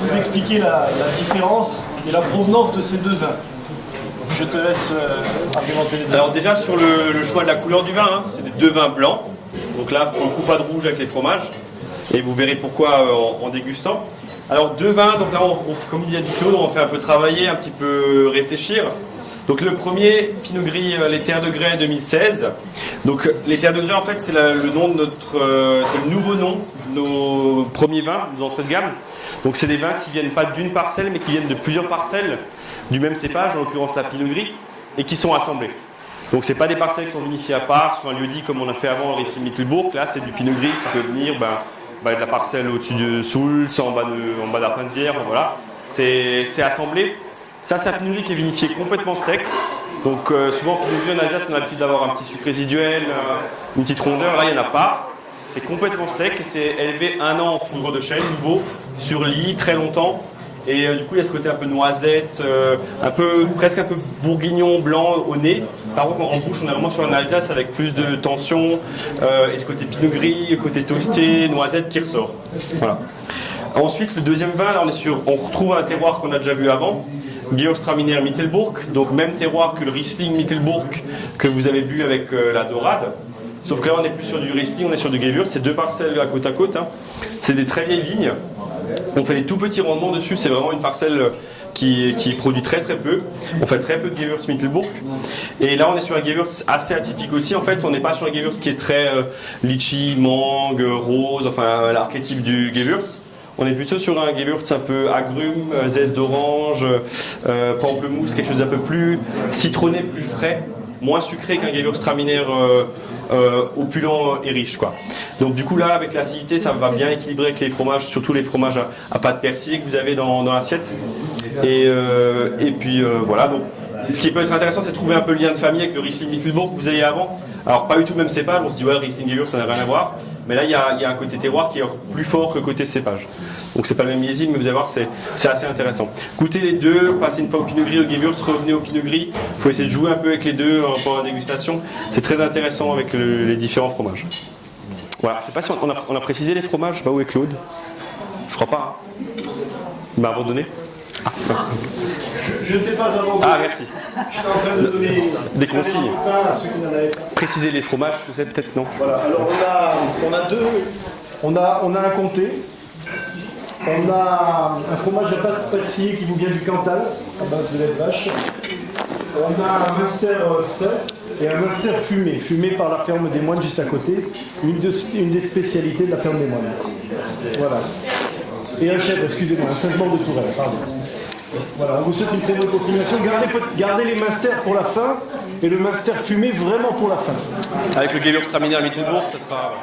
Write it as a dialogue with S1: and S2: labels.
S1: nous expliquer la différence et la provenance de ces deux vins. Je te laisse argumenter les deux.
S2: Alors déjà sur le choix de la couleur du vin, hein, c'est des deux vins blancs. Donc là, pour le coup, pas de rouge avec les fromages. Et vous verrez pourquoi en dégustant. Alors deux vins, donc là, comme il a dit Claude, on fait un peu travailler, un petit peu réfléchir. Donc le premier, Pinot Gris, les Terres de Grès 2016. Donc les Terres de Grès, en fait, c'est le nom de c'est le nouveau nom de nos premiers vins, nos entrées de gamme. Donc c'est des vins qui viennent pas d'une parcelle, mais qui viennent de plusieurs parcelles du même cépage, en l'occurrence la Pinot Gris, et qui sont assemblés. Donc c'est pas des parcelles qui sont vinifiées à part sur un lieu dit comme on a fait avant au Riesling Mittelbourg. Là, c'est du Pinot Gris qui peut venir de la parcelle au-dessus de Soultz, en bas d'Arpenzière, voilà. C'est assemblé. Ça, c'est un Pinot Gris qui est vinifié complètement sec. Donc souvent, Pinot Gris en Alsace, on a l'habitude d'avoir un petit sucre résiduel, une petite rondeur. Là, il n'y en a pas. C'est complètement sec et c'est élevé 1 an en foudre de chêne, nouveau, sur lit, très longtemps. Et du coup, il y a ce côté un peu noisette, presque un peu bourguignon blanc au nez. Par contre, en bouche, on est vraiment sur un Alsace avec plus de tension. Et ce côté Pinot Gris, le côté toasté, noisette qui ressort. Voilà. Ensuite, le deuxième vin, là, on retrouve un terroir qu'on a déjà vu avant. Gewürztraminer Mittelbourg, donc même terroir que le Riesling Mittelbourg que vous avez bu avec la Dorade. Sauf que là, on n'est plus sur du Riesling, on est sur du Gewürz. C'est deux parcelles à côte. Hein. C'est des très vieilles vignes. On fait des tout petits rendements dessus. C'est vraiment une parcelle qui produit très peu. On fait très peu de Gewürz Mittelbourg. Et là, on est sur un Gewürz assez atypique aussi. En fait, on n'est pas sur un Gewürz qui est très litchi, mangue, rose, enfin l'archétype du Gewürz. On est plutôt sur un Gewürz un peu agrumes, zeste d'orange, pamplemousse, quelque chose d'un peu plus citronné, plus frais, moins sucré qu'un Gewürztraminer opulent et riche, quoi. Donc du coup là, avec l'acidité, ça va bien équilibrer avec les fromages, surtout les fromages à pâte persillée que vous avez dans l'assiette. Et puis voilà. Donc, ce qui peut être intéressant, c'est de trouver un peu le lien de famille avec le Riesling Mittelbourg que vous aviez avant. Alors pas du tout le même cépage, on se dit ouais, Riesling Gewürz, ça n'a rien à voir. Mais là, il y a un côté terroir qui est plus fort que le côté cépage. Donc c'est pas le même millésime, mais vous allez voir, c'est assez intéressant. Goûtez les deux, passez une fois au Pinot Gris, au Gewürz, revenez au Pinot Gris. Il faut essayer de jouer un peu avec les deux pendant la dégustation. C'est très intéressant avec les différents fromages. Voilà, je sais pas si on a précisé les fromages. Je sais pas où est Claude. Je crois pas. Hein. Il m'a abandonné.
S1: Je ne t'ai pas abandonné.
S2: Ah, merci.
S1: Je suis en train de donner
S2: des consignes.
S1: À ceux qui n'en avaient pas.
S2: Préciser les fromages, vous savez peut-être non.
S1: Voilà, alors on a deux. On a un comté. On a un fromage à pâte pâtissier qui vous vient du Cantal, à base de lait de vache. On a un Munster frais et un Munster fumé par la ferme des moines juste à côté. Une des spécialités de la ferme des moines. Voilà. Et un chèvre, excusez-moi, un Saint-Maur de Touraine, pardon. Voilà, on vous souhaite une très bonne continuation. Gardez les Munsters pour la fin et le Munster fumé vraiment pour la fin.
S2: Avec le Gewürztraminer Mittelbourg, ça sera...